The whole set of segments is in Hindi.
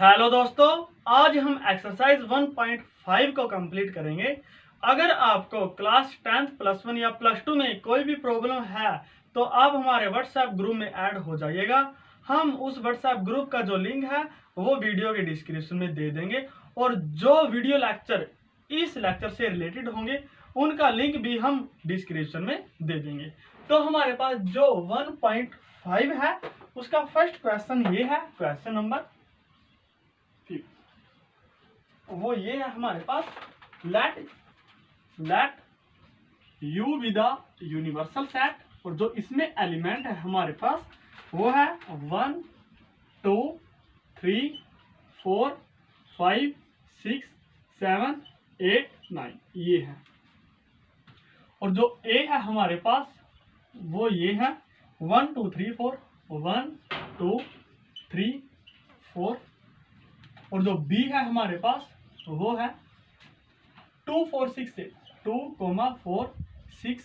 हेलो दोस्तों, आज हम एक्सरसाइज 1.5 को कंप्लीट करेंगे। अगर आपको क्लास 10th +1 या +2 में कोई भी प्रॉब्लम है तो आप हमारे व्हाट्सएप ग्रुप में ऐड हो जाइएगा। हम उस व्हाट्सएप ग्रुप का जो लिंक है वो वीडियो के डिस्क्रिप्शन में दे देंगे और जो वीडियो लेक्चर इस लेक्चर से रिलेटेड होंगे उनका लिंक भी हम डिस्क्रिप्शन में दे देंगे। तो हमारे पास जो 1.5 है उसका फर्स्ट क्वेश्चन ये है, क्वेश्चन नंबर वो ये है हमारे पास, let you be the universal set, और जो इसमें एलिमेंट है हमारे पास वो है 1 2 3 4 5 6 7 8 9 ये है। और जो ए है हमारे पास वो ये है 1 2 3 4 1 2 3 4, और जो बी है हमारे पास वो है 2 4 6 8 2, 4 6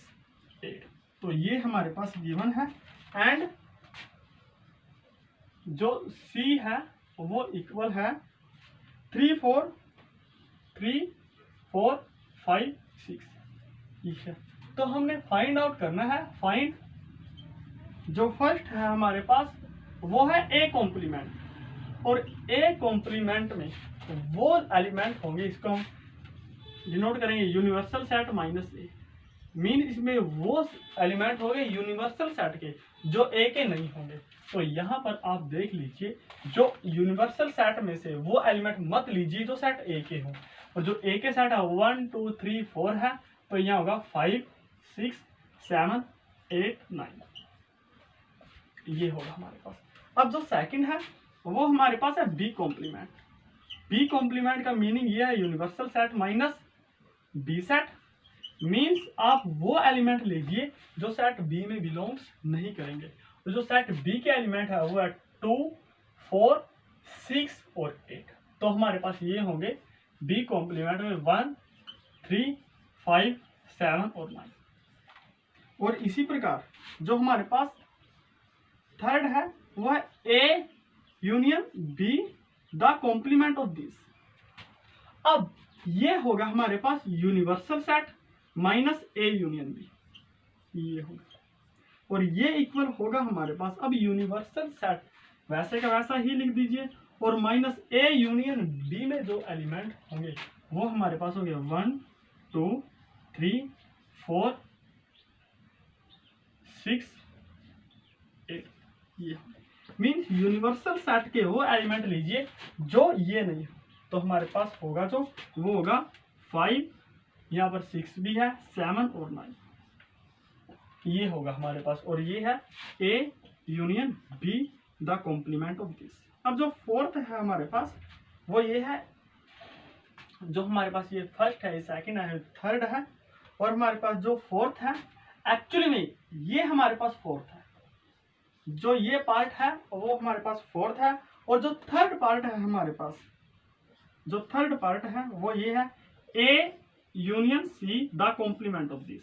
8। तो ये हमारे पास गिवन है। एंड जो सी है वो इक्वल है 3 4 3 4 5 6 ये। तो हमने फाइंड आउट करना है। फाइंड जो फर्स्ट है हमारे पास वो है ए कॉम्प्लीमेंट, और ए कॉम्प्लीमेंट में वो एलिमेंट होंगे, इसको हम डिनोट करेंगे यूनिवर्सल सेट माइनस ए, मीन इसमें वो एलिमेंट होंगे यूनिवर्सल सेट के जो ए के नहीं होंगे। तो यहाँ पर आप देख लीजिए, जो यूनिवर्सल सेट में से वो एलिमेंट मत लीजिए जो सेट ए के हो, और जो ए के सेट है 1 2 3 4 है, तो यहाँ होगा 5 6 7 8 9 ये होगा हमारे पास। अब जो सेकंड है वो हमारे पास है बी कॉम्प्लीमेंट। बी कॉम्प्लीमेंट का मीनिंग ये है universal set minus B set, means आप वो एलिमेंट लीजिए जो सेट बी में बिलोंग्स नहीं करेंगे। तो जो सेट बी के एलिमेंट है वो है 2 4 6 और 8। तो हमारे पास ये होंगे बी कॉम्प्लीमेंट में 1 3 5 7 और 9। और इसी प्रकार जो हमारे पास थर्ड है वो है A union B the complement of this. अब ये होगा हमारे पास universal set minus A union B, ये होगा, और ये इक्वल होगा हमारे पास। अब यूनिवर्सल सेट वैसे का वैसा ही लिख दीजिए, और माइनस ए यूनियन बी में जो एलिमेंट होंगे वो हमारे पास होंगे 1 2 3 4 6 8 ये। मीन्स यूनिवर्सल सेट के वो एलिमेंट लीजिए जो ये नहीं हो। तो हमारे पास होगा जो वो होगा 5, यहाँ पर 6 भी है, 7 और 9 ये होगा हमारे पास। और ये है A union B the complement of this. अब जो फोर्थ है हमारे पास वो ये है, जो हमारे पास ये फर्स्ट है, सेकंड है, थर्ड है, और हमारे पास जो फोर्थ है एक्चुअली में ये हमारे पास फोर्थ है। जो ये पार्ट है वो हमारे पास फोर्थ है, और जो थर्ड पार्ट है हमारे पास, जो थर्ड पार्ट है वो ये है A union C the complement of this.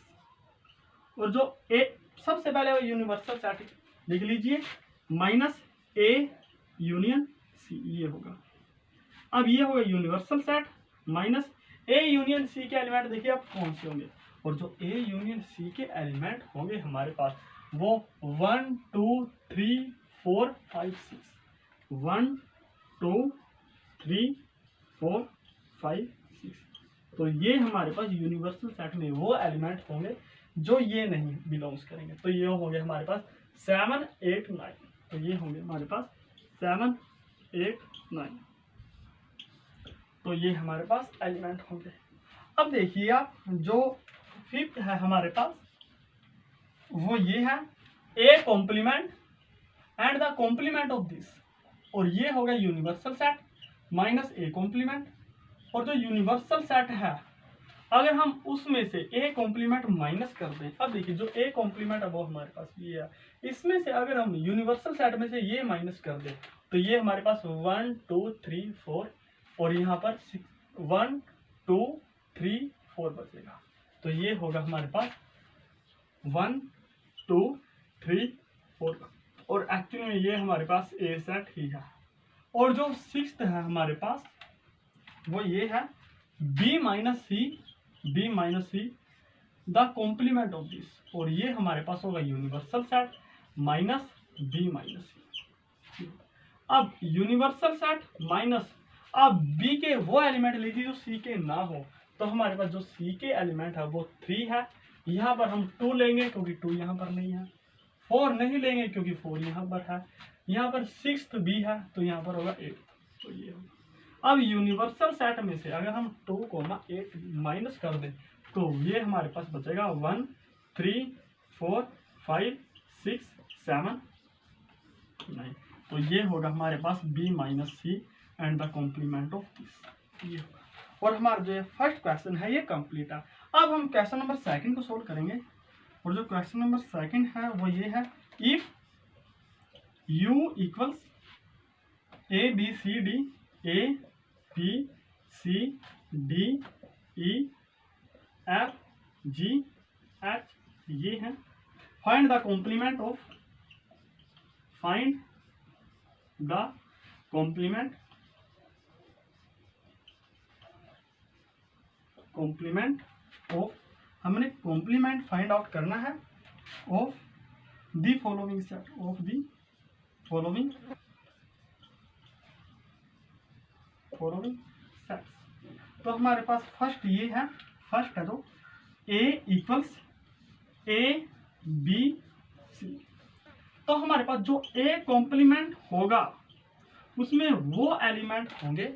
और जो ए सबसे पहले वो यूनिवर्सल सेट लिख लीजिए माइनस ए यूनियन सी ये होगा। अब ये होगा universal set minus A union C के एलिमेंट देखिए अब कौन से होंगे, और जो ए यूनियन सी के एलिमेंट होंगे हमारे पास वो 1 2 3 4 5 6 1 2 3 4 5 6। तो ये हमारे पास यूनिवर्सल सेट में वो एलिमेंट होंगे जो ये नहीं बिलोंग्स करेंगे। तो ये होंगे हमारे पास 7 8 9। तो ये होंगे हमारे पास 7 8 9। तो ये हमारे पास एलिमेंट होंगे। अब देखिए आप, जो फिफ्थ है हमारे पास वो ये है A complement and the complement of this, और ये होगा universal set minus A complement. और जो यूनिवर्सल सेट है अगर हम उसमें से ए कॉम्प्लीमेंट माइनस कर दें, अब देखिए जो ए कॉम्प्लीमेंट है वो हमारे पास ये है, इसमें से अगर हम यूनिवर्सल सेट में से ये माइनस कर दें तो ये हमारे पास 1 2 3 4 और यहाँ पर 1 2 3 4 बचेगा। तो ये होगा हमारे पास 1 2 3 4, और एक्चुअली में ये हमारे पास ए सेट ही है। और जो सिक्स्थ है हमारे पास वो ये है b minus C the complement of this, और ये हमारे पास होगा universal set minus b minus C. अब यूनिवर्सल सेट माइनस, अब b के वो एलिमेंट लीजिए जो c के ना हो, तो हमारे पास जो c के एलिमेंट है वो 3 है, यहाँ पर हम 2 लेंगे क्योंकि 2 यहाँ पर नहीं है, 4 नहीं लेंगे क्योंकि 4 यहाँ पर है, यहाँ पर 6th b है तो यहाँ पर होगा 8, तो ये होगा। अब यूनिवर्सल सेट में से अगर हम 2,8 माइनस कर दें तो ये हमारे पास बचेगा 1 3 4 5 6 7 9, तो ये होगा हमारे पास b minus C and the complement of this, ये होगा। और हमारा जो फर्स्ट क्वेश्चन है ये कंप्लीट है। अब हम क्वेश्चन नंबर सेकंड को सोल्व करेंगे, और जो क्वेश्चन नंबर सेकंड है वो ये है, if u equals A B C D, A B C D E F G H ये है, find the complement of, find the complement of, हमने कॉम्प्लीमेंट फाइंड आउट करना है of the following set, of the following sets. तो हमारे पास फर्स्ट ये है, फर्स्ट है तो a equals A B C, तो हमारे पास जो a कॉम्प्लीमेंट होगा उसमें वो एलिमेंट होंगे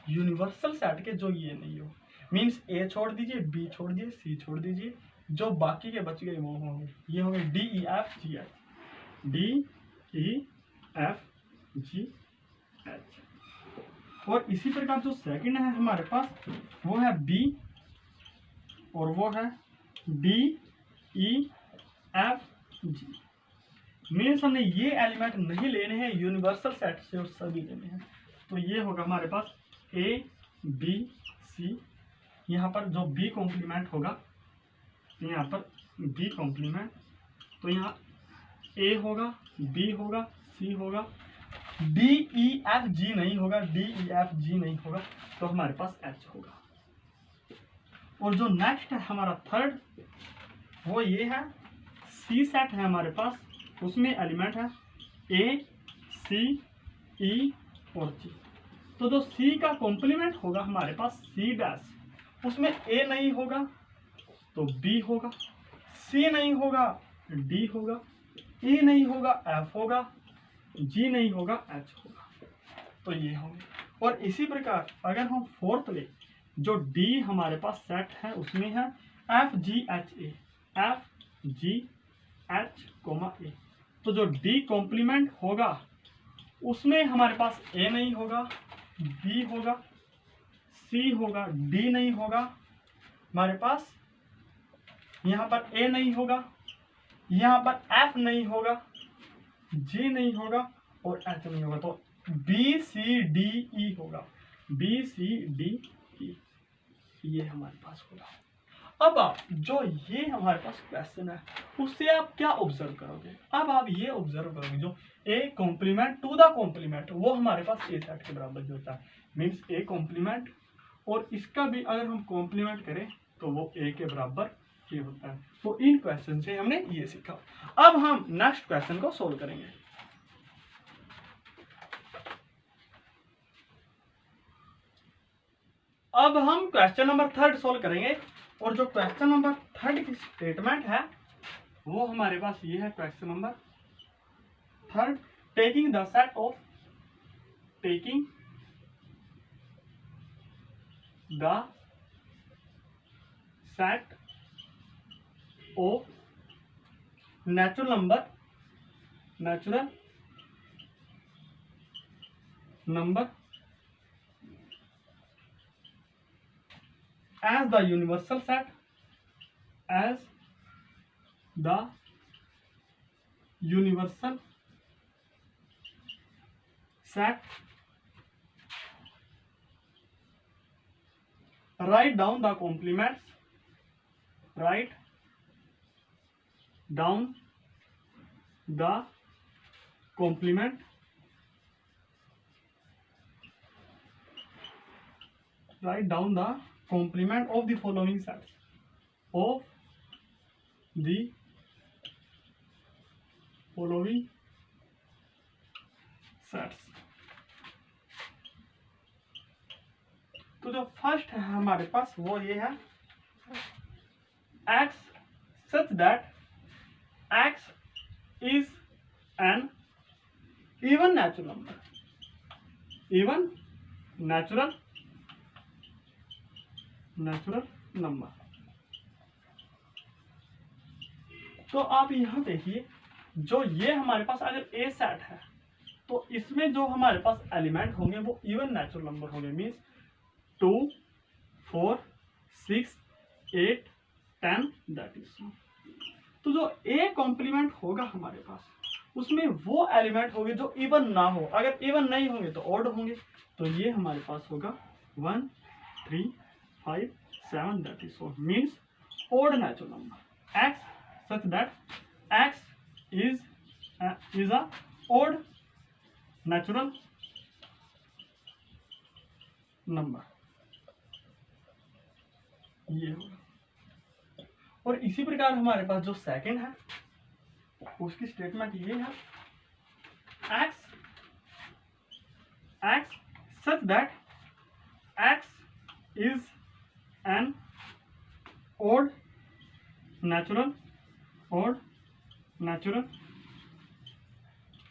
यूनिवर्सल सेट के जो ये नहीं हो, मीन्स a छोड़ दीजिए, b छोड़ दीजिए, c छोड़ दीजिए, जो बाकी के बच गए वो होंगे, ये होंगे d e f g h, d e f g h। और इसी प्रकार जो सेकंड है हमारे पास वो है b और वो है d e f g, means हमने ये एलिमेंट नहीं लेने हैं यूनिवर्सल सेट से और सभी लेने हैं, तो ये होगा हमारे पास a b c, यहाँ पर जो b कॉम्प्लीमेंट होगा यहाँ पर b कॉम्प्लीमेंट, तो यहाँ a होगा, b होगा, c होगा, d e f g नहीं होगा, d e f g नहीं होगा, तो हमारे पास h होगा। और जो नेक्स्ट है हमारा थर्ड वो ये है, c सेट है हमारे पास, उसमें एलिमेंट है a c e और g, तो जो c का कॉम्प्लीमेंट होगा हमारे पास c डैश, उसमें a नहीं होगा तो b होगा, c नहीं होगा d होगा, e नहीं होगा f होगा, g नहीं होगा h होगा, तो ये होंगे। और इसी प्रकार अगर हम फोर्थ ले, जो d हमारे पास सेट है उसमें है f g h a, f g h a, तो जो d कॉम्प्लीमेंट होगा उसमें हमारे पास a नहीं होगा, b होगा, c होगा, d नहीं होगा, हमारे पास यहाँ पर a नहीं होगा, यहाँ पर f नहीं होगा, g नहीं होगा और h नहीं होगा, तो b c d e होगा, b c d e ये हमारे पास होगा। अब आप जो ये हमारे पास क्वेश्चन है उससे आप क्या ऑब्जर्व करोगे, अब आप ये ऑब्जर्व करोगे जो a complement to the complement वो हमारे पास a सेट के बराबर जो होता है, मीन्स a कॉम्प्लीमेंट और इसका भी अगर हम कॉम्प्लीमेंट करें तो वो a के बराबर ये होता है। तो इन क्वेश्चन से हमने ये सीखा। अब हम नेक्स्ट क्वेश्चन को सोल्व करेंगे। अब हम क्वेश्चन नंबर थर्ड सोल्व करेंगे, और जो क्वेश्चन नंबर थर्ड की स्टेटमेंट है वो हमारे पास ये है, question number third, taking the set of, taking the set of natural number as the universal set, as the universal set, write down the complements, write down the complement write down the complement of the following sets. Of the following sets. तो जो फर्स्ट है हमारे पास वो ये है x such that x is an even natural number. Even natural number. तो आप यहां देखिए, जो ये हमारे पास अगर ए सेट है तो इसमें जो हमारे पास एलिमेंट होंगे वो इवन नेचुरल नंबर होंगे, मीन्स 2, 4, 6, 8, 10 दैट इज। तो जो ए कॉम्प्लीमेंट होगा हमारे पास उसमें वो एलिमेंट होंगे जो इवन ना हो, अगर इवन नहीं होंगे तो ऑड होंगे। तो ये हमारे पास होगा 1, 3, 5, 7 that is so means odd natural number x such that x is a odd natural number। ये होगा। और इसी प्रकार हमारे पास जो सेकंड है उसकी स्टेटमेंट ये है x such that x is an odd natural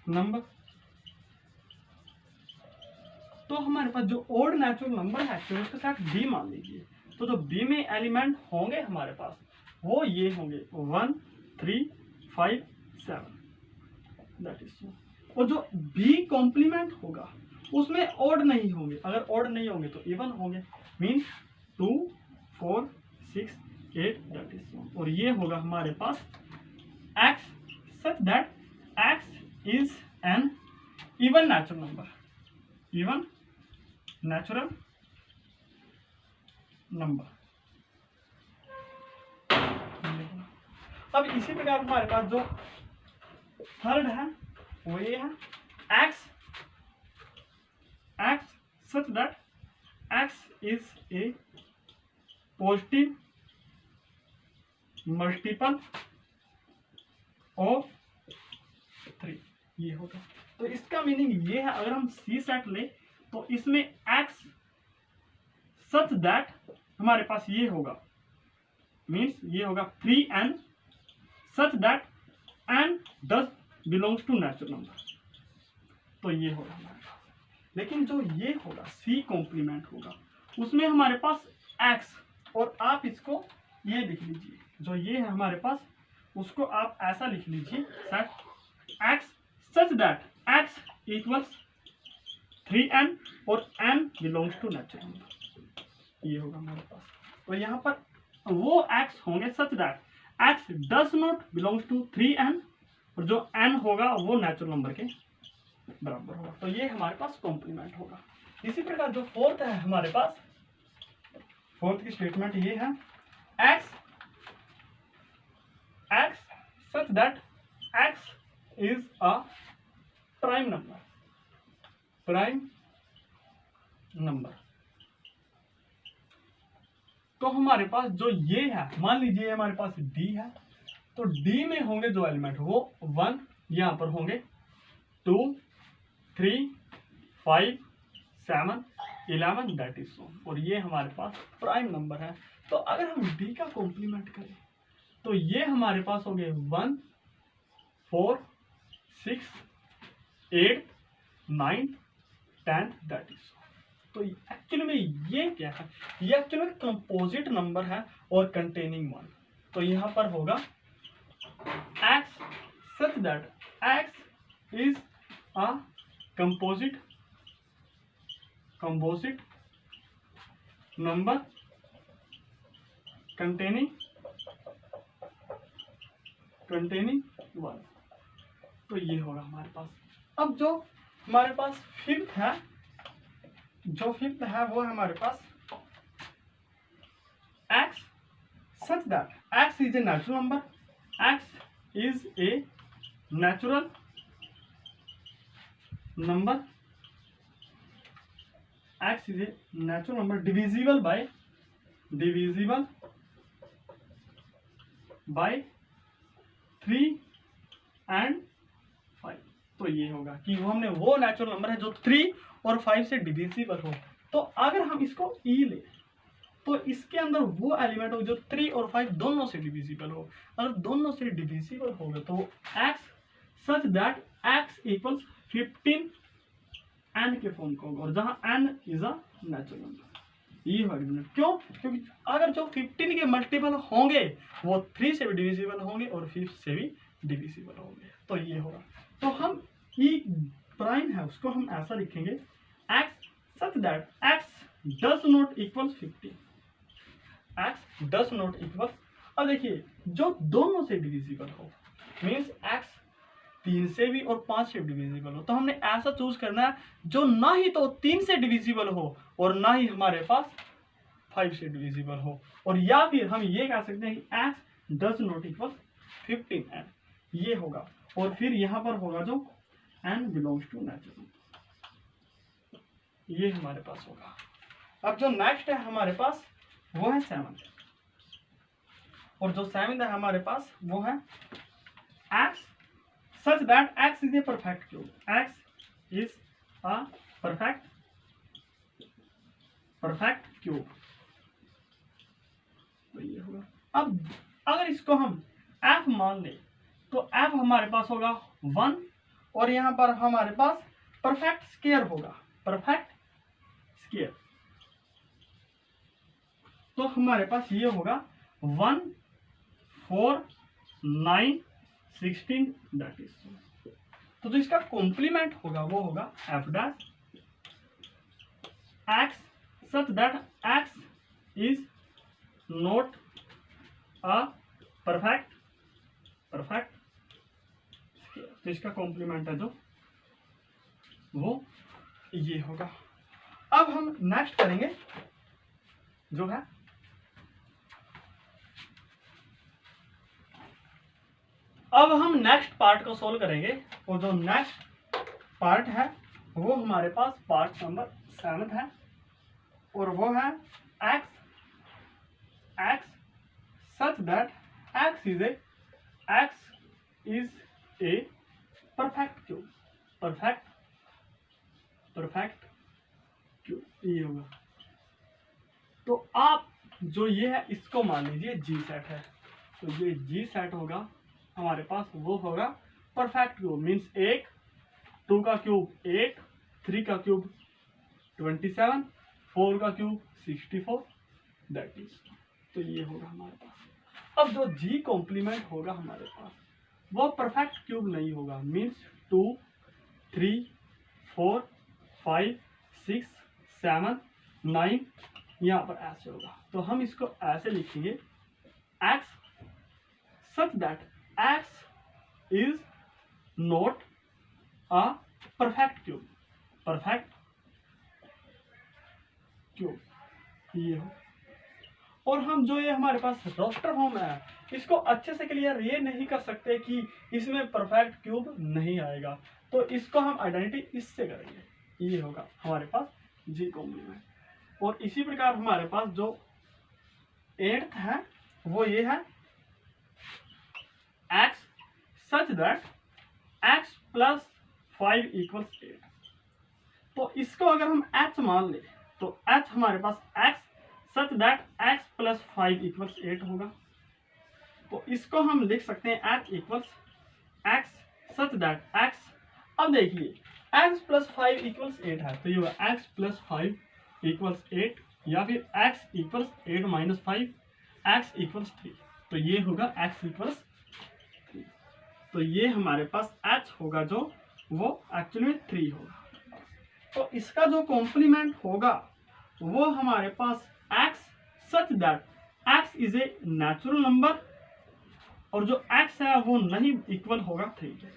number. तो हमारे पास जो ओड नेचुरल नंबर है एक्चुअली उसके साथ b मान लीजिए। तो जो b में एलिमेंट होंगे हमारे पास वो ये होंगे 1, 3, 5, 7 दैट इज सो। और जो b कॉम्प्लीमेंट होगा उसमें ओड नहीं होंगे, अगर ओड नहीं होंगे तो इवन होंगे, मीन्स 2, 4, 6, 8 दैट इज सो। और ये होगा हमारे पास x such that x is an even natural number। even natural number। अब इसी प्रकार हमारे पास जो थर्ड है वो ये है x such that x is a positive multiple of 3। ये होगा। तो इसका मीनिंग ये है, अगर हम सी सेट ले तो इसमें x सच दैट हमारे पास ये होगा, मीन्स ये होगा 3n such that n does belongs to natural number. तो ये होगा हमारे पास। लेकिन जो ये होगा सी कॉम्प्लीमेंट होगा उसमें हमारे पास x, और आप इसको ये लिख लीजिए, जो ये है हमारे पास उसको आप ऐसा लिख लीजिए set x such that x equals 3n और n belongs to natural number. ये होगा हमारे पास। तो यहाँ पर वो x होंगे such that x does not belongs to 3n और जो n होगा वो नेचुरल नंबर के बराबर होगा। तो ये हमारे पास कॉम्प्लीमेंट होगा। इसी प्रकार जो फोर्थ है हमारे पास, फोर्थ की स्टेटमेंट ये है x such that x is a prime number। तो हमारे पास जो ये है, मान लीजिए हमारे पास d है, तो d में होंगे जो एलिमेंट वो 1 यहाँ पर होंगे, 2, 3, 5, 7, 11 दैट इज सो। और ये हमारे पास प्राइम नंबर है। तो अगर हम d का कॉम्प्लीमेंट करें तो ये हमारे पास हो गए 1, 4, 6, 8, 9, 10 दैट इज। तो एक्चुअली में ये क्या है, ये एक्चुअली में कंपोजिट नंबर है और कंटेनिंग 1। तो यहाँ पर होगा x such that x is a composite number containing 1। तो ये होगा हमारे पास। अब जो हमारे पास फिफ्थ है, वो है हमारे पास x such that x is a natural number, x is a natural number x is a natural number divisible by 3 and 5। तो ये होगा कि वो हमने वो नेचुरल नंबर है जो 3 और 5 से डिविजिबल हो। तो अगर हम इसको ई ले तो इसके अंदर वो एलिमेंट हो जो 3 और 5 दोनों से डिविजिबल हो। अगर दोनों से डिविजिबल होगा तो x such that x equals 15 n के फॉर्म का होगा, और जहां n is a natural number. ये होगा क्यों? क्योंकि अगर जो 15 के मल्टीपल होंगे वो 3 से भी डिविजिबल होंगे और 5 से भी डिविजिबल होंगे। तो ये होगा। तो हम ई प्राइम है उसको हम ऐसा लिखेंगे x such that x does not equal 15, x does not equal. अब देखिए जो दोनों से डिविजिबल हो मीन्स x 3 से भी और 5 से डिविजिबल हो। तो हमने ऐसा चूज करना है जो ना ही तो 3 से डिविजिबल हो और ना ही हमारे पास 5 से डिविजिबल हो, और या फिर हम ये कह सकते हैं कि x does not equal 15n। ये होगा। और फिर यहां पर होगा जो n बिलोंग्स टू नेचुरल, ये हमारे पास होगा। अब जो नेक्स्ट है हमारे पास वो है 7, और जो 7 है हमारे पास वो है x such that x is a perfect cube, x is a perfect cube। तो ये होगा। अब अगर इसको हम f मान ले तो f हमारे पास होगा 1, और यहां पर हमारे पास परफेक्ट स्क्वायर होगा, परफेक्ट स्क्वायर। तो हमारे पास ये होगा 1 4 9 16 दैट इज। तो जो इसका कॉम्प्लीमेंट होगा वो होगा f dash x such that x is not a perfect square। तो इसका कॉम्प्लीमेंट है जो वो ये होगा। अब हम नेक्स्ट करेंगे जो है अब हम नेक्स्ट पार्ट को सोल्व करेंगे, और जो नेक्स्ट पार्ट है वो हमारे पास पार्ट नंबर 7 है, और वो है x such that x is a perfect cube, perfect cube। ये होगा। तो आप जो ये है इसको मान लीजिए g सेट है, तो ये g सेट होगा हमारे पास, वो होगा परफेक्ट क्यूब। मीन्स 8 2 का क्यूब 8 3 का क्यूब 27 4 का क्यूब 64 दैट इज। तो ये होगा हमारे पास। अब जो जी कॉम्प्लीमेंट होगा हमारे पास वो परफेक्ट क्यूब नहीं होगा। मीन्स 2 3 4 5 6 7 9 यहाँ पर ऐसे होगा। तो हम इसको ऐसे लिखेंगे x such that x is not a perfect cube, ये हो। और हम जो ये हमारे पास रोस्टर फॉर्म है इसको अच्छे से क्लियर ये नहीं कर सकते कि इसमें परफेक्ट क्यूब नहीं आएगा, तो इसको हम आइडेंटिटी इससे करेंगे। ये होगा हमारे पास जी कॉम्प्लीमेंट। और इसी प्रकार हमारे पास जो 8th है वो ये है x such that x plus 5 equals 8। तो इसको अगर हम h मान ले तो h हमारे पास x such that x plus 5 equals 8 होगा। तो इसको हम लिख सकते हैं h equals x such that x। अब देखिए x plus 5 equals 8 है, तो ये होगा x plus 5 equals 8, या फिर x equals 8 minus 5 x equals 3। तो ये होगा x equals 3। तो ये हमारे पास h होगा जो वो एक्चुअली में 3 होगा। तो इसका जो कॉम्प्लीमेंट होगा वो हमारे पास x such that x is a natural number, और जो x है वो नहीं इक्वल होगा 3 के।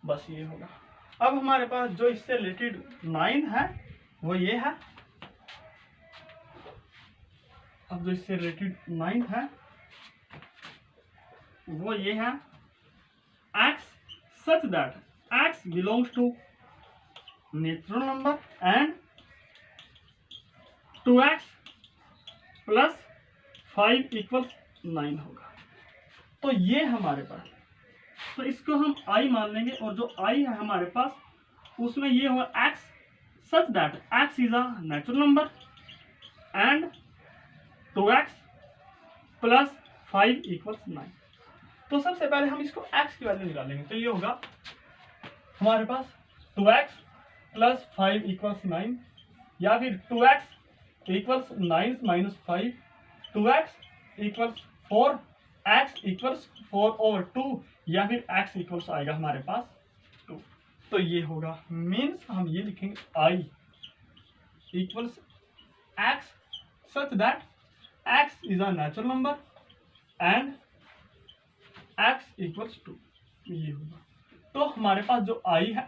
बस ये होगा। अब हमारे पास जो इससे रिलेटेड 9 है वो ये है। अब जो इससे रिलेटेड 9 है वो ये है x such that x belongs to natural number and 2x plus 5 equals 9 होगा। तो ये हमारे पास, तो इसको हम i मान लेंगे, और जो i है हमारे पास उसमें ये होगा x such that x is a natural number and 2x plus 5 equals 9। तो सबसे पहले हम इसको x की वैल्यू निकालेंगे। तो ये होगा हमारे पास 2x प्लस 5 इक्वल्स 9, या फिर 2x equals 9 minus 5, 2x equals 4, x equals 4/2, या फिर x इक्वल्स आएगा हमारे पास 2। तो ये होगा, मीन्स हम ये लिखेंगे i equals x such that x is a natural number and x equals 2। ये होगा। तो हमारे पास जो i है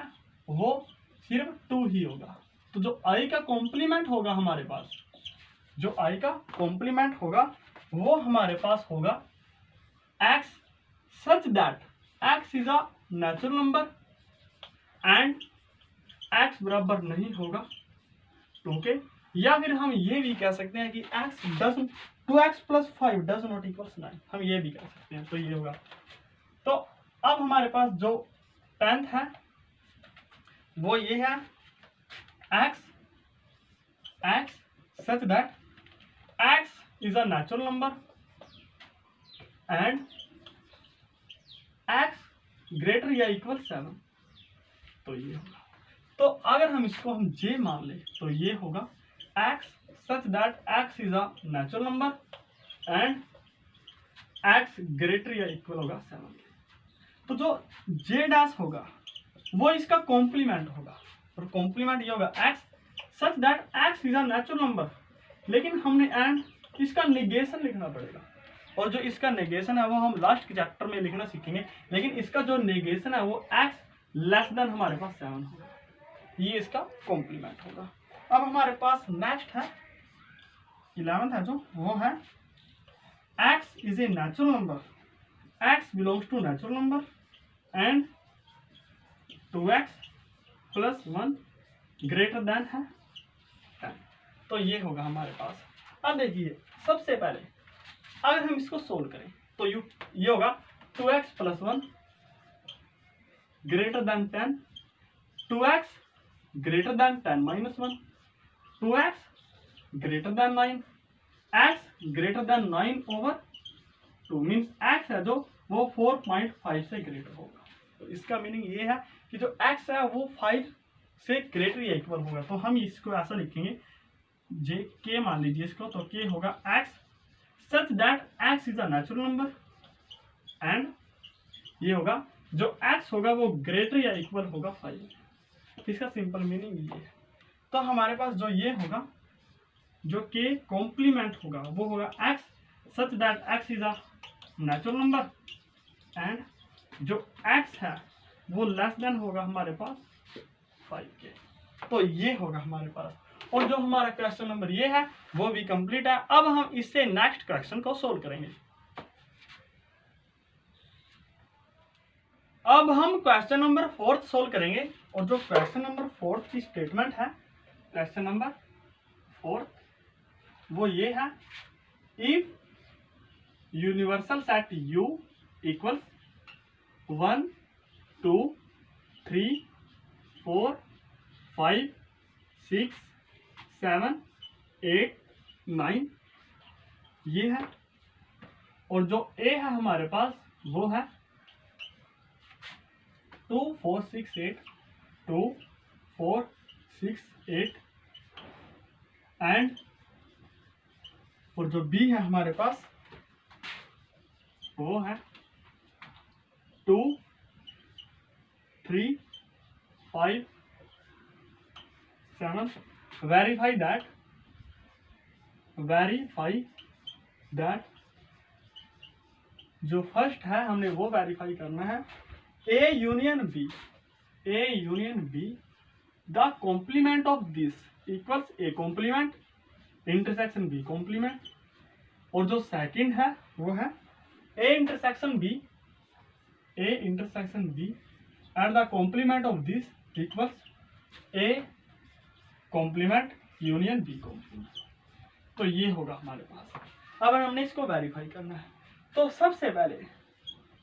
वो सिर्फ 2 ही होगा। तो जो i का कॉम्प्लीमेंट होगा हमारे पास, जो i का कॉम्प्लीमेंट होगा वो हमारे पास होगा x such that x is a natural number and x बराबर नहीं होगा 2 के, या फिर हम ये भी कह सकते हैं कि x does 2x plus 5 does not equals 9, हम ये भी कह सकते हैं। तो ये होगा। तो अब हमारे पास जो 10th है वो ये है x such that x is a natural number and x greater या इक्वल 7। तो ये होगा। तो अगर हम इसको हम j मान ले तो ये होगा x such that x is a natural number and x greater या इक्वल होगा 7। तो जो j डैश होगा वो इसका कॉम्प्लीमेंट होगा, और कॉम्प्लीमेंट ये होगा x such that x is a natural number, लेकिन हमने एंड इसका नेगेशन लिखना पड़ेगा, और जो इसका नेगेशन है वो हम लास्ट के चैप्टर में लिखना सीखेंगे। लेकिन इसका जो नेगेशन है वो x लेस देन हमारे पास 7 होगा, ये इसका कॉम्प्लीमेंट होगा। अब हमारे पास नेक्स्ट है 11th है, जो वो है x is a natural number, x belongs to natural number and 2x plus 1 greater than है 10। तो ये होगा हमारे पास। अब देखिए सबसे पहले अगर हम इसको सोल्व करें तो ये होगा 2x plus 1 greater then 10, 2x greater than 10 minus 1, 2x greater than 9, x greater than 9/2, means x है जो वो 4.5 से ग्रेटर होगा। तो इसका मीनिंग ये है कि जो x है वो 5 से ग्रेटर या इक्वल होगा। तो हम इसको ऐसा लिखेंगे, जे के मान लीजिए इसको, तो के होगा x such that x is a natural number and ये होगा जो x होगा वो ग्रेटर या इक्वल होगा 5। इसका सिंपल मीनिंग ये है। तो हमारे पास जो ये होगा, जो के कॉम्प्लीमेंट होगा वो होगा x such that x is a natural number and जो x है वो लेस देन होगा हमारे पास 5 के। तो ये होगा हमारे पास, और जो हमारा क्वेश्चन नंबर ये है वो भी कंप्लीट है। अब हम इससे नेक्स्ट क्वेश्चन को सोल्व करेंगे। अब हम क्वेश्चन नंबर 4 सोल्व करेंगे, और जो क्वेश्चन नंबर 4 की स्टेटमेंट है, क्वेश्चन नंबर 4 वो ये है, if universal set U equals 1 2 3 4 5 6 7 8 9 ये है, और जो A है हमारे पास वो है 2 4 6 8 2 4 6 8 एंड, और जो B है हमारे पास वो है 2 3 5 7। वेरीफाई दैट जो फर्स्ट है हमने वो वेरीफाई करना है, A union B the complement of this equals A complement intersection B complement, और जो सेकंड है वो है A intersection B and the complement of this equals A complement union B complement. तो ये होगा हमारे पास। अब हमने इसको वेरीफाई करना है, तो सबसे पहले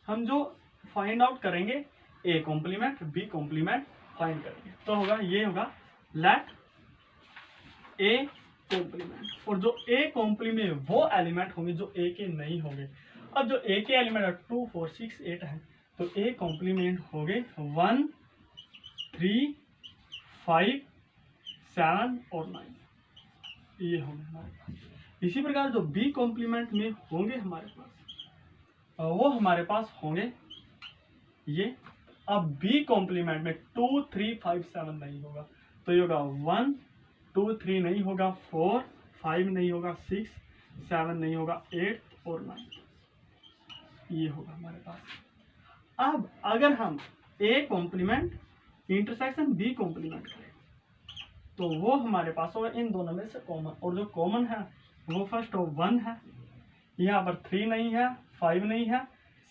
हम जो फाइंड आउट करेंगे A complement B complement find करेंगे, तो होगा ये होगा लेट ए कॉम्प्लीमेंट, और जो ए कॉम्प्लीमेंट वो एलिमेंट होंगे जो ए के नहीं होंगे। अब जो ए के एलिमेंट 2 4 6 8 है, तो ए कॉम्प्लीमेंट हो गए 1 3 5 7 और 9, ये होंगे हमारे पास। इसी प्रकार जो बी कॉम्प्लीमेंट में होंगे हमारे पास, वो हमारे पास होंगे ये। अब बी कॉम्प्लीमेंट में 2 3 5 7 नहीं होगा, तो ये होगा 1 2 3 नहीं होगा, 4 5 नहीं होगा, 6 7 नहीं होगा, 8 और 9, ये होगा हमारे पास। अब अगर हम A complement intersection B complement करें, तो वो हमारे पास होगा इन दोनों में से कॉमन, और जो कॉमन है वो फर्स्ट 1 है, यहाँ पर 3 नहीं है, 5 नहीं है,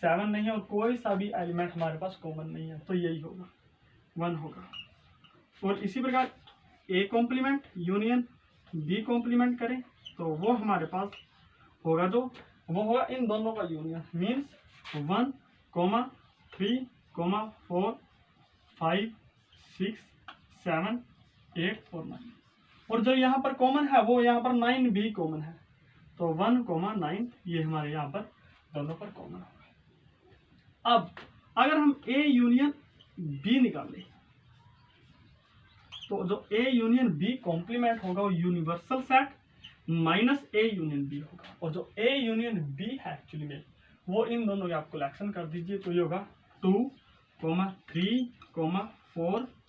7 नहीं है, और कोई सा भी एलिमेंट हमारे पास कॉमन नहीं है, तो यही होगा 1 होगा। और इसी प्रकार A complement union B complement करें, तो वो हमारे पास होगा जो वो होगा इन दोनों का यूनियन, मीन्स 1 3 4 5 6 7 8 और 9, और जो यहाँ पर कॉमन है वो यहाँ पर 9 भी कॉमन है, तो 1 9 ये हमारे यहाँ पर दोनों पर कॉमन होगा। अब अगर हम ए यूनियन बी निकालें, तो जो ए यूनियन बी कॉम्प्लीमेंट होगा वो universal set minus A union B होगा, और जो ए यूनियन बी है एक्चुअली में वो इन दोनों के आप कलेक्शन कर दीजिए, तो ये होगा 2 3 4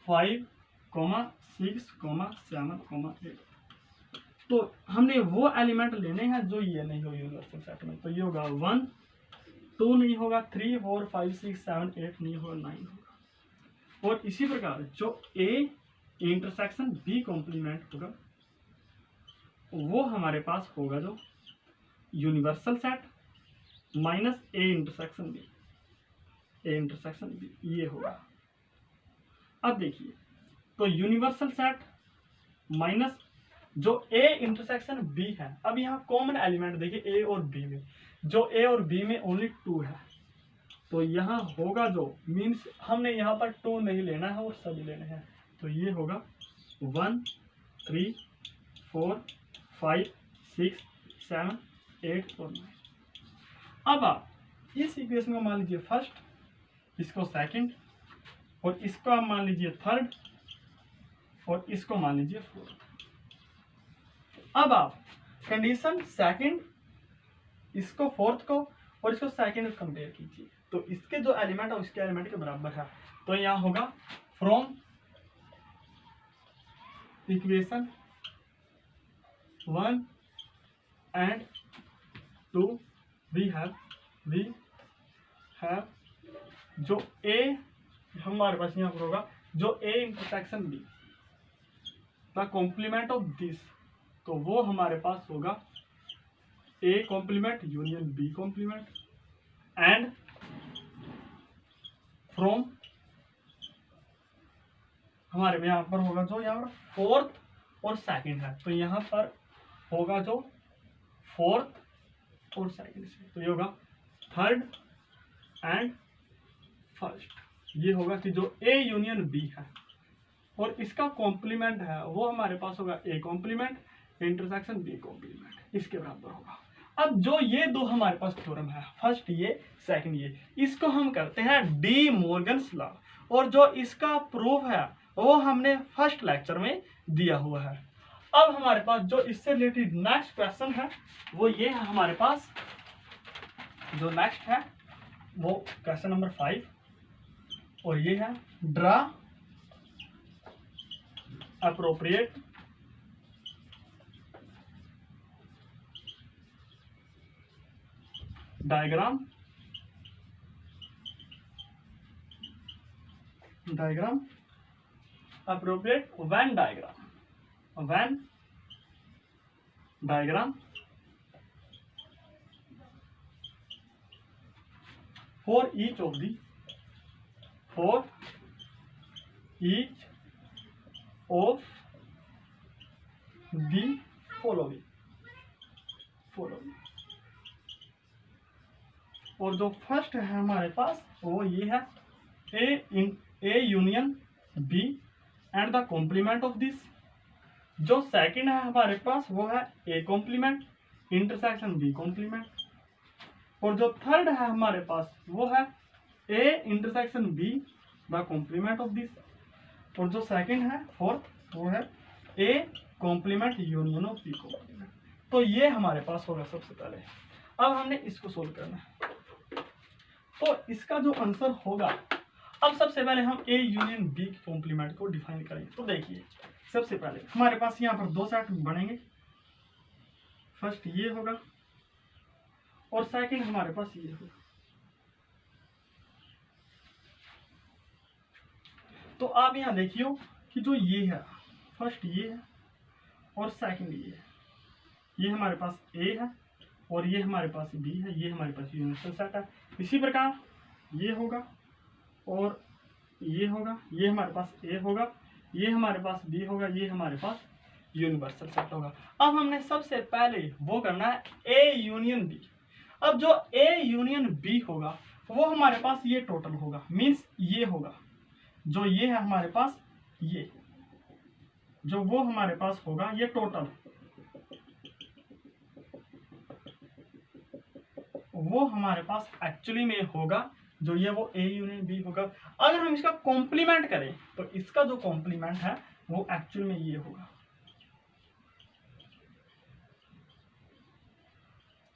5 6 7 8। तो हमने वो एलिमेंट लेने हैं जो ये नहीं हो यूनिवर्सल सेट में, तो ये होगा 1 2 नहीं होगा, 3 4 5 6 7 8 नहीं होगा, 9 होगा। और इसी प्रकार जो ए इंटरसेक्शन बी कॉम्प्लीमेंट होगा वो हमारे पास होगा जो universal set minus A intersection B, A intersection B ये होगा। अब देखिए, तो यूनिवर्सल सेट माइनस जो ए इंटरसेक्शन बी है, अब यहाँ कॉमन एलिमेंट देखिए ए और बी में, जो ए और बी में ओनली 2 है, तो यहाँ होगा जो मीन्स हमने यहाँ पर 2 नहीं लेना है और सभी लेने हैं, तो ये होगा 1 3 4 5 6 7 8 और 9। अब आप इस इक्वेशन को मान लीजिए फर्स्ट, इसको सेकंड, और इसको आप मान लीजिए थर्ड, और इसको मान लीजिए फोर्थ। अब आप कंडीशन सेकंड, इसको फोर्थ को और इसको सेकंड कंपेयर कीजिए, तो इसके जो एलिमेंट है उसके एलिमेंट के बराबर है, तो यहाँ होगा from equation 1 and 2 we have जो ए हमारे पास यहाँ पर होगा जो A intersection B the complement of this, तो वो हमारे पास होगा A complement union B complement, and from हमारे यहाँ पर होगा जो यहाँ पर फोर्थ और सेकंड है, तो यहाँ पर होगा जो फोर्थ और सेकंड से, तो ये होगा थर्ड एंड फर्स्ट। ये होगा कि जो ए यूनियन बी है और इसका कॉम्प्लीमेंट है वो हमारे पास होगा A complement intersection B complement, इसके बराबर होगा। अब जो ये दो हमारे पास थ्योरम है, फर्स्ट ये सेकंड ये, इसको हम करते हैं डी मॉर्गन्स लॉ, और जो इसका प्रूफ है वो हमने फर्स्ट लेक्चर में दिया हुआ है। अब हमारे पास जो इससे रिलेटेड नेक्स्ट क्वेश्चन है वो ये है हमारे पास, जो नेक्स्ट है वो क्वेश्चन नंबर 5, और ये है draw appropriate diagram appropriate Venn diagram for each of the following following. और जो फर्स्ट है हमारे पास वो ये है A union B and the complement of this. जो सेकंड है हमारे पास वो है A complement intersection B complement. और जो थर्ड है हमारे पास वो है A intersection B the complement of this. और जो सेकंड है फोर्थ वो है A complement union of B complement. तो ये हमारे पास होगा सबसे पहले। अब हमने इसको सोल्व करना है, तो इसका जो आंसर होगा, अब सबसे पहले हम ए यूनियन बी कॉम्प्लीमेंट को डिफाइन करेंगे। तो देखिए सबसे पहले हमारे पास यहाँ पर दो सेट बनेंगे, फर्स्ट ये होगा और सेकंड हमारे पास ये होगा। तो आप यहाँ देखियो कि जो ये है फर्स्ट ये है और सेकंड ये है, ये हमारे पास ए है और ये हमारे पास बी है, ये हमारे पास यूनिवर्सल सेट है। इसी प्रकार ये होगा और ये होगा, ये हमारे पास ए होगा, ये हमारे पास बी होगा, ये हमारे पास यूनिवर्सल सेट होगा। अब हमने सबसे पहले वो करना है ए यूनियन बी। अब जो ए यूनियन बी होगा वो हमारे पास ये टोटल होगा, मीन्स ये होगा, जो ये है हमारे पास, ये जो वो हमारे पास होगा ये टोटल, वो हमारे पास एक्चुअली में होगा जो ये वो ए यूनियन बी होगा। अगर हम इसका कॉम्प्लीमेंट करें तो इसका जो कॉम्प्लीमेंट है वो एक्चुअल में ये होगा।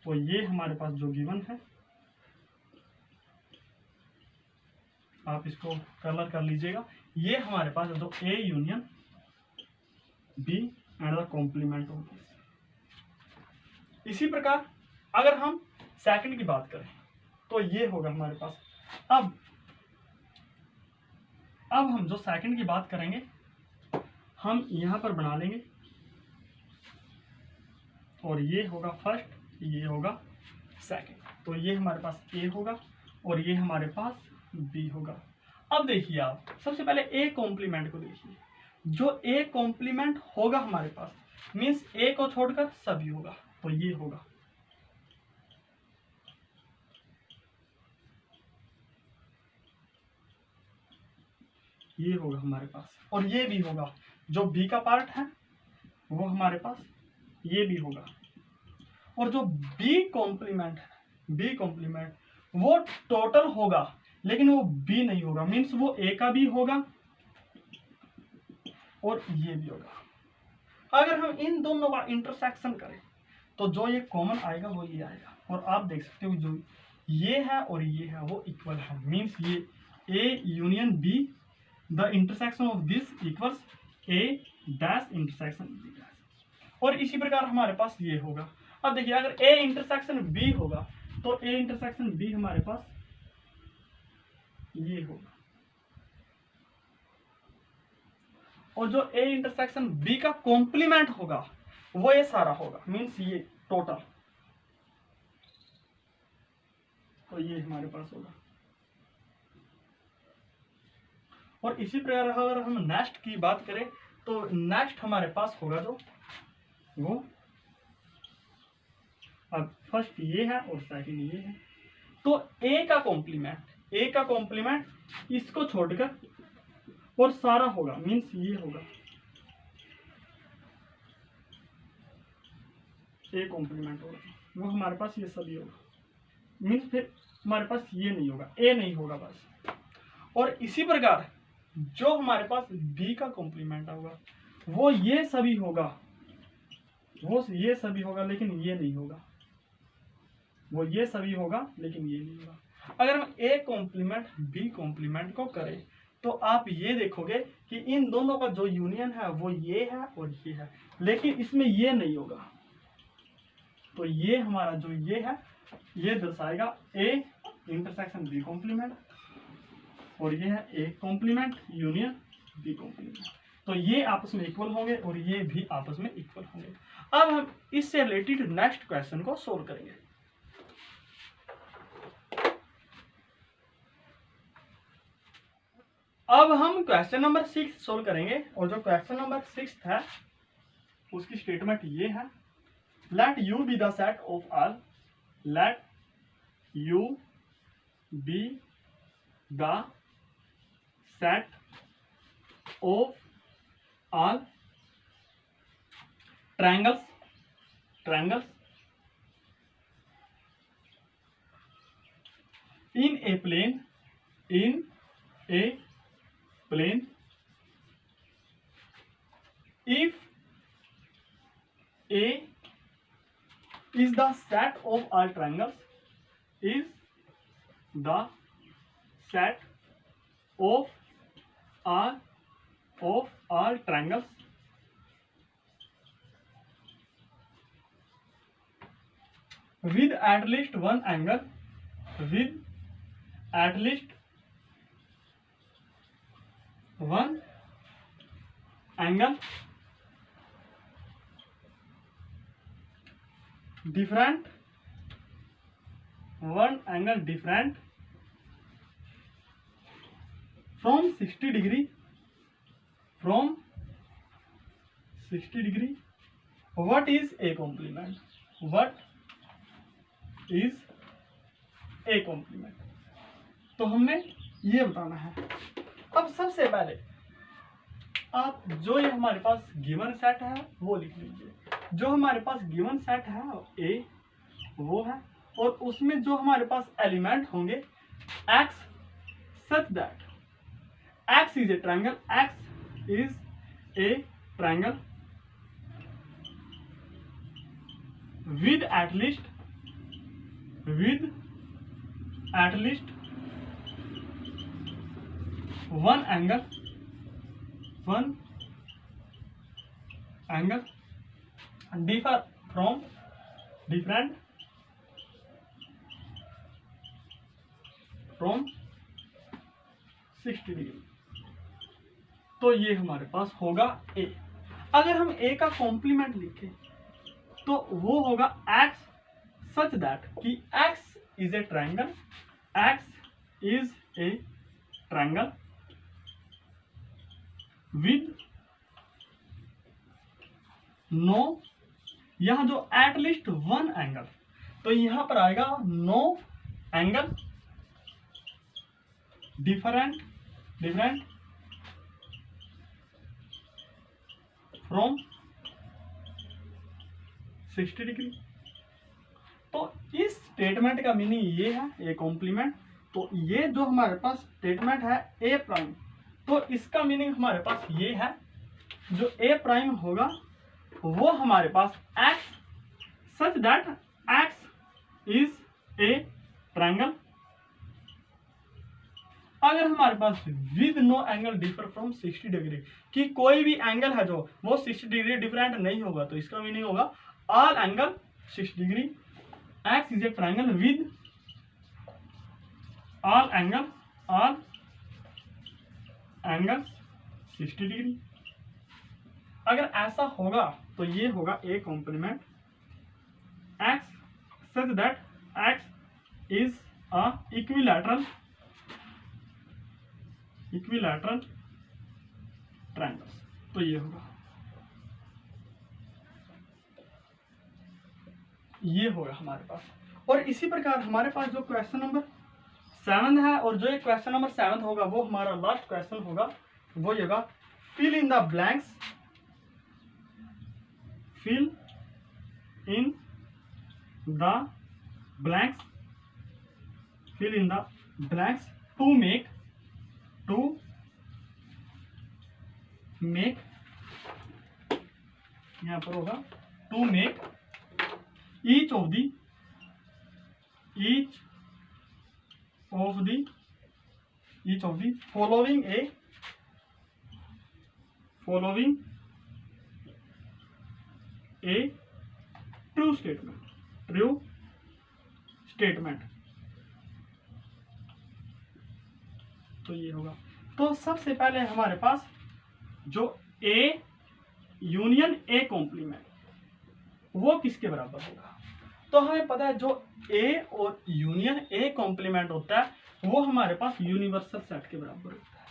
तो ये हमारे पास जो गिवन है, आप इसको कलर कर लीजिएगा, ये हमारे पास जो A union B and the complement of this. इसी प्रकार अगर हम सेकंड की बात करें तो ये होगा हमारे पास। अब हम जो सेकंड की बात करेंगे हम यहां पर बना लेंगे, और ये होगा फर्स्ट, ये होगा सेकंड। तो ये हमारे पास ए होगा और ये हमारे पास बी होगा। अब देखिए आप सबसे पहले ए कॉम्प्लीमेंट को देखिए, जो ए कॉम्प्लीमेंट होगा हमारे पास मीन्स ए को छोड़कर सभी होगा, तो ये होगा। ये होगा हमारे पास और ये भी होगा, जो बी का पार्ट है वो हमारे पास ये भी होगा। और जो बी कॉम्प्लीमेंट है, बी कॉम्प्लीमेंट वो टोटल होगा लेकिन वो बी नहीं होगा, मीन्स वो ए का भी होगा और ये भी होगा। अगर हम इन दोनों का इंटरसेक्शन करें तो जो ये कॉमन आएगा वो ये आएगा। और आप देख सकते हो जो ये है और ये है वो इक्वल है, मीन्स ये A union B the intersection of this equals A dash intersection B dash. और इसी प्रकार हमारे पास ये होगा। अब देखिए अगर ए इंटरसेक्शन बी होगा तो ए इंटरसेक्शन बी हमारे पास ये होगा, और जो ए इंटरसेक्शन बी का कॉम्प्लीमेंट होगा वो ये सारा होगा, मीन्स ये टोटल, तो ये हमारे पास होगा। और इसी प्रकार अगर हम नेक्स्ट की बात करें तो नेक्स्ट हमारे पास होगा जो वो, अब फर्स्ट ये है और सेकंड ये है, तो ए का कॉम्प्लीमेंट इसको छोड़कर और सारा होगा, मीन्स ये होगा ए कॉम्प्लीमेंट होगा, वो हमारे पास ये सभी होगा, मीन्स फिर हमारे पास ये नहीं होगा, ए नहीं होगा बस। और इसी प्रकार जो हमारे पास बी का कॉम्प्लीमेंट होगा वो ये सभी होगा, वो ये सभी होगा लेकिन ये नहीं होगा, वो ये सभी होगा लेकिन ये नहीं होगा। अगर हम ए कॉम्प्लीमेंट बी कॉम्प्लीमेंट को करें तो आप ये देखोगे कि इन दोनों का जो यूनियन है वो ये है और ये है, लेकिन इसमें ये नहीं होगा। तो ये हमारा जो ये है ये दर्शाएगा ए इंटरसेक्शन बी कॉम्प्लीमेंट, और ये है A complement union B complement. तो ये आपस में इक्वल होंगे और ये भी आपस में इक्वल होंगे। अब हम इससे रिलेटेड नेक्स्ट क्वेश्चन को सोल्व करेंगे। अब हम क्वेश्चन नंबर 6 सोल्व करेंगे, और जो क्वेश्चन नंबर 6 है उसकी स्टेटमेंट ये है, late you be the set of all, late you be the set of all triangles in a plane if A is the set of all triangles, is the set of all triangles with at least one angle, with at least one angle different, one angle different from 60 degree, from 60 degree. What is a complement? What is a complement? तो हमने ये बताना है। अब सबसे पहले आप जो ये हमारे पास गिवन सेट है वो लिख लीजिए। जो हमारे पास गिवन सेट है ए वो है, और उसमें जो हमारे पास एलिमेंट होंगे x such that x is a triangle, x is a triangle with at least one angle different from 60 degree. तो ये हमारे पास होगा a। अगर हम a का कॉम्प्लीमेंट लिखें तो वो होगा x such that कि x is a triangle, x is a triangle with no, यहां जो एटलीस्ट वन एंगल, तो यहां पर आएगा no angle different from 60 degree. तो इस स्टेटमेंट का मीनिंग ये है ए कॉम्प्लीमेंट। तो ये जो हमारे पास स्टेटमेंट है ए प्राइम, तो इसका मीनिंग हमारे पास ये है, जो ए प्राइम होगा वो हमारे पास x such that x is a triangle। अगर हमारे पास with no angle differ from 60 degree, कि कोई भी एंगल है जो वो 60 डिग्री डिफरेंट नहीं होगा, तो इसका मीनिंग होगा all angle 60 degree. x is a triangle with all angle 60 degree. अगर ऐसा होगा तो ये होगा A complement x such that x is a equilateral triangles। तो ये होगा, ये होगा हमारे पास। और इसी प्रकार हमारे पास जो क्वेश्चन नंबर 7 है, और जो ये क्वेश्चन नंबर 7 होगा वो हमारा लास्ट क्वेश्चन होगा, वो ये होगा fill in the blanks, fill in the blanks to make यहाँ पर होगा to make each of the following a true statement। तो ये होगा। तो सबसे पहले हमारे पास जो a यूनियन a कॉम्प्लीमेंट वो किसके बराबर होगा, तो हमें पता है जो a और यूनियन a कॉम्प्लीमेंट होता है वो हमारे पास यूनिवर्सल सेट के बराबर होता है।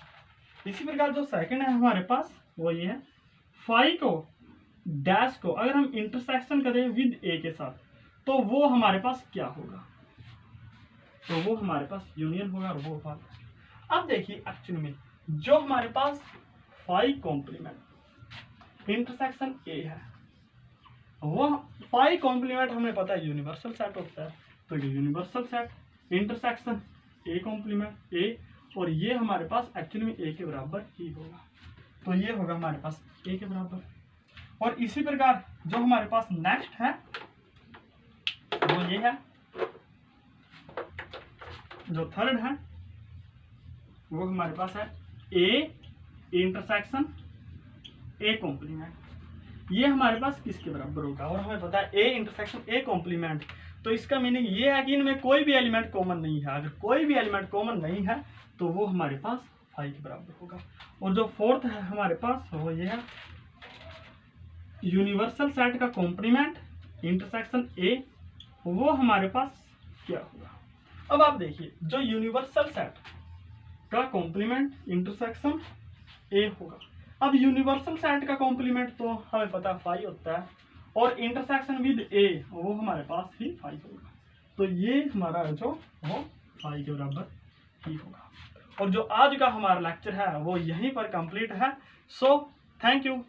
इसी प्रकार जो सेकंड है हमारे पास वो ये है, फाई को डैश को अगर हम इंटरसेक्शन करें विद ए के साथ तो वो हमारे पास क्या होगा, तो वो हमारे पास यूनियन होगा और वो होगा। अब देखिए एक्चुअली में जो हमारे पास फाइव कॉम्प्लीमेंट इंटरसेक्शन ए है, वो फाइव कॉम्प्लीमेंट हमें पता है यूनिवर्सल सेट होता है, तो ये universal set intersection A complement A, और ये हमारे पास एक्चुअली में ए के बराबर ही होगा, तो ये होगा हमारे पास ए के बराबर। और इसी प्रकार जो हमारे पास नेक्स्ट है वो ये है, जो थर्ड है वो हमारे पास है ए इंटरसेक्शन ए कॉम्प्लीमेंट, ये हमारे पास किसके बराबर होगा, और हमें पता है ए इंटरसेक्शन ए कॉम्प्लीमेंट, तो इसका मीनिंग ये है कि इनमें कोई भी एलिमेंट कॉमन नहीं है, अगर कोई भी एलिमेंट कॉमन नहीं है तो वो हमारे पास 5 के बराबर होगा। और जो फोर्थ है हमारे पास वो ये है यूनिवर्सल सेट का कॉम्प्लीमेंट इंटरसेक्शन ए, वो हमारे पास क्या होगा। अब आप देखिए जो यूनिवर्सल सेट का कॉम्प्लीमेंट इंटरसेक्शन ए होगा, अब यूनिवर्सल सेट का कॉम्प्लीमेंट तो हमें पता 5 होता है, और इंटरसेक्शन विद ए वो हमारे पास ही 5 होगा, तो ये हमारा जो वो 5 के बराबर ही होगा। और जो आज का हमारा लेक्चर है वो यहीं पर कंप्लीट है। So thank you.